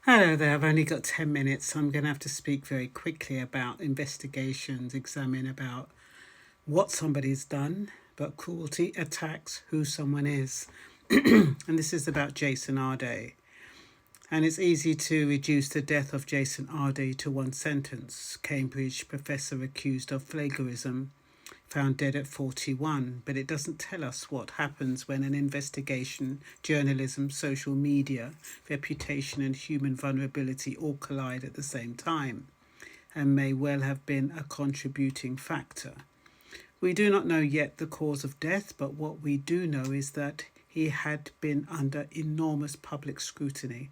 Hello there, I've only got 10 minutes, so I'm going to have to speak very quickly about investigations, examine about what somebody's done, but cruelty attacks who someone is. And this is about Jason Arday. And it's easy to reduce the death of Jason Arday to one sentence: Cambridge professor accused of plagiarism, found dead at 41, but it doesn't tell us what happens when an investigation, journalism, social media, reputation, and human vulnerability all collide at the same time, and may well have been a contributing factor. We do not know yet the cause of death, but what we do know is that he had been under enormous public scrutiny.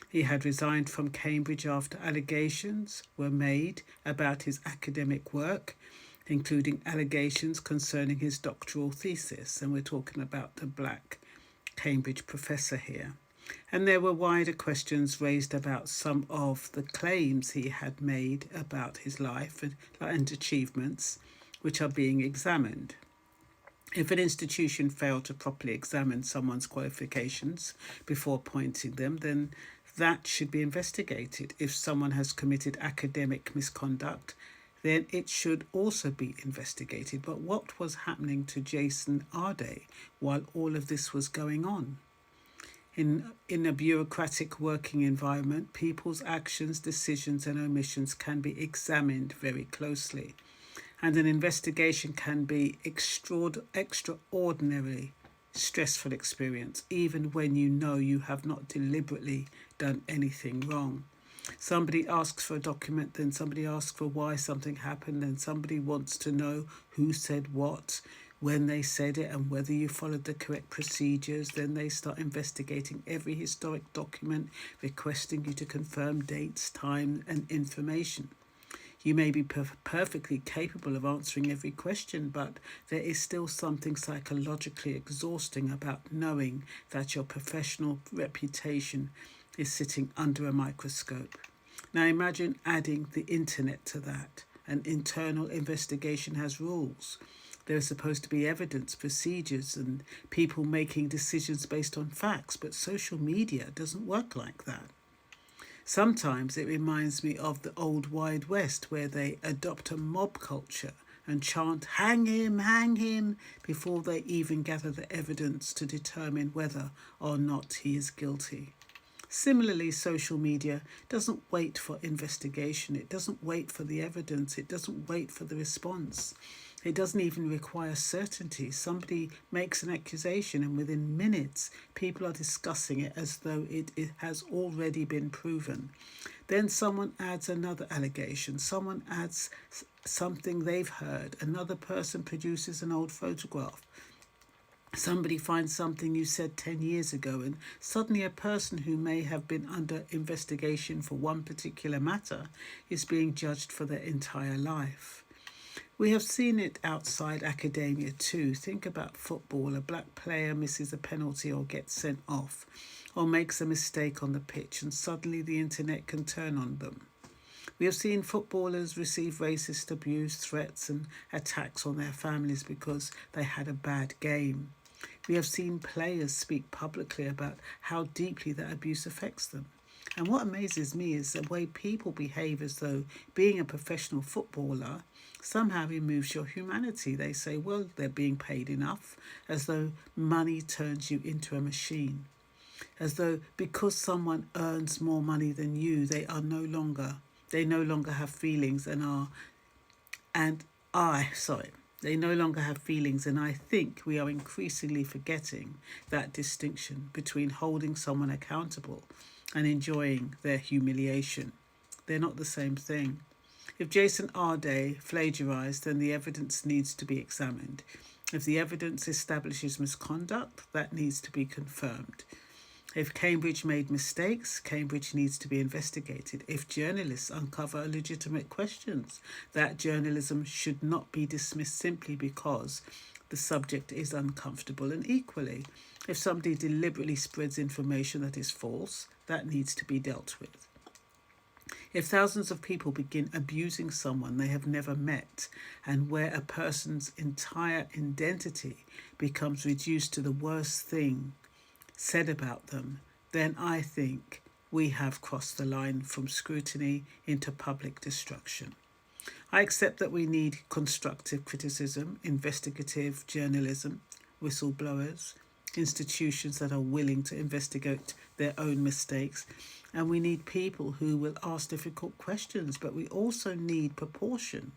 He had resigned from Cambridge after allegations were made about his academic work, including allegations concerning his doctoral thesis, and we're talking about the black Cambridge professor here. And there were wider questions raised about some of the claims he had made about his life and achievements, which are being examined. If an institution failed to properly examine someone's qualifications before appointing them, then that should be investigated. If someone has committed academic misconduct, then it should also be investigated. But what was happening to Jason Arday while all of this was going on? In a bureaucratic working environment, people's actions, decisions, and omissions can be examined very closely. And an investigation can be extraordinarily stressful experience, even when you know you have not deliberately done anything wrong. Somebody asks for a document, then somebody asks for why something happened, then somebody wants to know who said what, when they said it, and whether you followed the correct procedures. Then they start investigating every historic document, requesting you to confirm dates, time, and information. You may be perfectly capable of answering every question, but there is still something psychologically exhausting about knowing that your professional reputation is sitting under a microscope. Now imagine adding the internet to that. An internal investigation has rules. There is supposed to be evidence, procedures, and people making decisions based on facts, but social media doesn't work like that. Sometimes it reminds me of the old Wide West, where they adopt a mob culture and chant, hang him, before they even gather the evidence to determine whether or not he is guilty. Similarly, social media doesn't wait for investigation. It doesn't wait for the evidence. It doesn't wait for the response. It doesn't even require certainty. Somebody makes an accusation, and within minutes, people are discussing it as though it has already been proven. Then someone adds another allegation. Someone adds something they've heard. Another person produces an old photograph. Somebody finds something you said 10 years ago, and suddenly a person who may have been under investigation for one particular matter is being judged for their entire life. We have seen it outside academia too. Think about football. A black player misses a penalty or gets sent off, or makes a mistake on the pitch, and suddenly the internet can turn on them. We have seen footballers receive racist abuse, threats, and attacks on their families because they had a bad game. We have seen players speak publicly about how deeply that abuse affects them. And what amazes me is the way people behave as though being a professional footballer somehow removes your humanity. They say, well, they're being paid enough, as though money turns you into a machine. As though because someone earns more money than you, they no longer have feelings they no longer have feelings, and I think we are increasingly forgetting that distinction between holding someone accountable and enjoying their humiliation. They're not the same thing. If Jason Arday plagiarised, then the evidence needs to be examined. If the evidence establishes misconduct, that needs to be confirmed. If Cambridge made mistakes, Cambridge needs to be investigated. If journalists uncover legitimate questions, that journalism should not be dismissed simply because the subject is uncomfortable. And equally, if somebody deliberately spreads information that is false, that needs to be dealt with. If thousands of people begin abusing someone they have never met, and where a person's entire identity becomes reduced to the worst thing said about them, then I think we have crossed the line from scrutiny into public destruction. I accept that we need constructive criticism, investigative journalism, whistleblowers, institutions that are willing to investigate their own mistakes, and we need people who will ask difficult questions, but we also need proportion.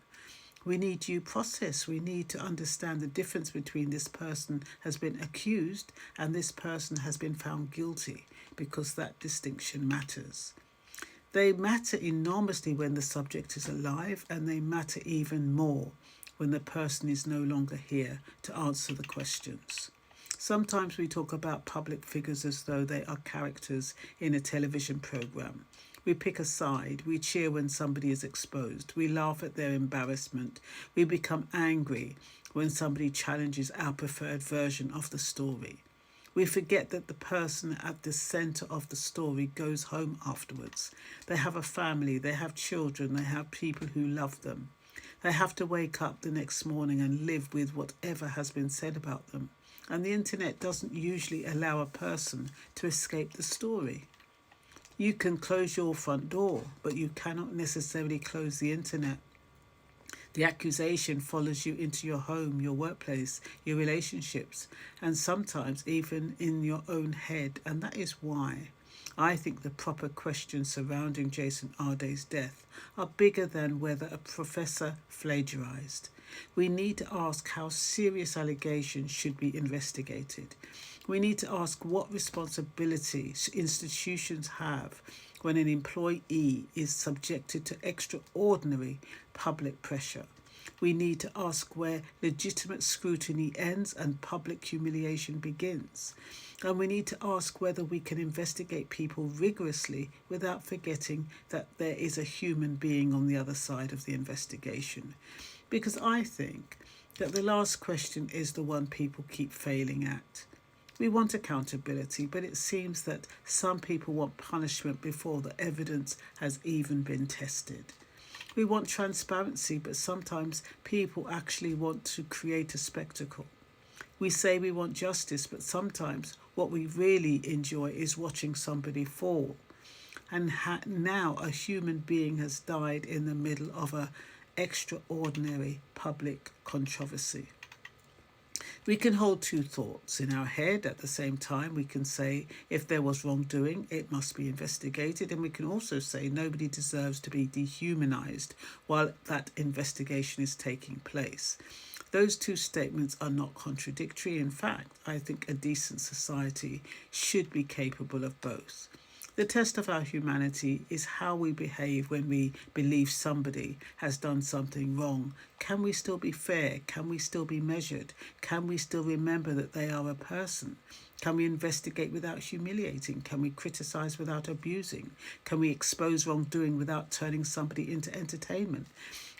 We need due process. We need to understand the difference between this person has been accused and this person has been found guilty, because that distinction matters. They matter enormously when the subject is alive, and they matter even more when the person is no longer here to answer the questions. Sometimes we talk about public figures as though they are characters in a television program. We pick a side, we cheer when somebody is exposed, we laugh at their embarrassment, we become angry when somebody challenges our preferred version of the story. We forget that the person at the centre of the story goes home afterwards. They have a family, they have children, they have people who love them. They have to wake up the next morning and live with whatever has been said about them. And the internet doesn't usually allow a person to escape the story. You can close your front door, but you cannot necessarily close the internet. The accusation follows you into your home, your workplace, your relationships, and sometimes even in your own head. And that is why I think the proper questions surrounding Jason Arday's death are bigger than whether a professor plagiarized. We need to ask how serious allegations should be investigated. We need to ask what responsibilities institutions have when an employee is subjected to extraordinary public pressure. We need to ask where legitimate scrutiny ends and public humiliation begins. And we need to ask whether we can investigate people rigorously without forgetting that there is a human being on the other side of the investigation. Because I think that the last question is the one people keep failing at. We want accountability, but it seems that some people want punishment before the evidence has even been tested. We want transparency, but sometimes people actually want to create a spectacle. We say we want justice, but sometimes what we really enjoy is watching somebody fall. And now a human being has died in the middle of an extraordinary public controversy. We can hold two thoughts in our head at the same time. We can say if there was wrongdoing, it must be investigated. And we can also say nobody deserves to be dehumanized while that investigation is taking place. Those two statements are not contradictory. In fact, I think a decent society should be capable of both. The test of our humanity is how we behave when we believe somebody has done something wrong. Can we still be fair? Can we still be measured? Can we still remember that they are a person? Can we investigate without humiliating? Can we criticize without abusing? Can we expose wrongdoing without turning somebody into entertainment?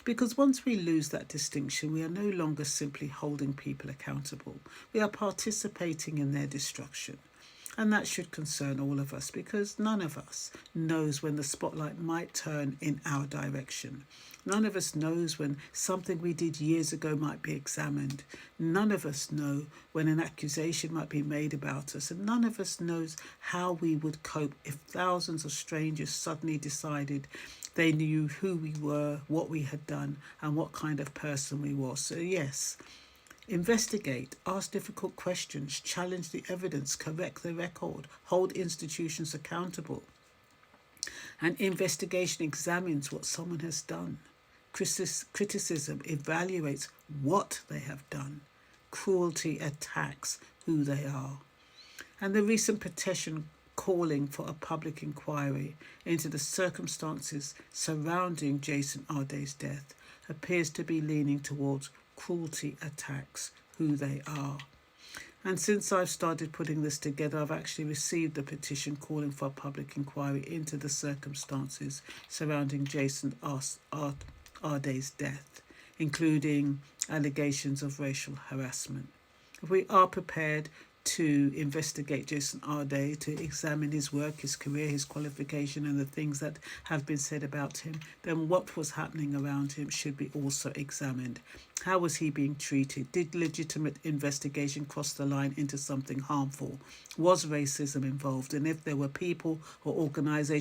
Because once we lose that distinction, we are no longer simply holding people accountable. We are participating in their destruction. And that should concern all of us, because none of us knows when the spotlight might turn in our direction. None of us knows when something we did years ago might be examined. None of us know when an accusation might be made about us. And none of us knows how we would cope if thousands of strangers suddenly decided they knew who we were, what we had done, and what kind of person we were. So yes, investigate, ask difficult questions, challenge the evidence, correct the record, hold institutions accountable. An investigation examines what someone has done. Criticism evaluates what they have done. Cruelty attacks who they are. And the recent petition calling for a public inquiry into the circumstances surrounding Jason Arday's death appears to be leaning towards cruelty attacks who they are. And since I've started putting this together, I've actually received a petition calling for a public inquiry into the circumstances surrounding Jason Arday's death, including allegations of racial harassment. If we are prepared to investigate Jason Arday, to examine his work, his career, his qualification, and the things that have been said about him, then what was happening around him should be also examined. How was he being treated? Did legitimate investigation cross the line into something harmful? Was racism involved? And if there were people or organisations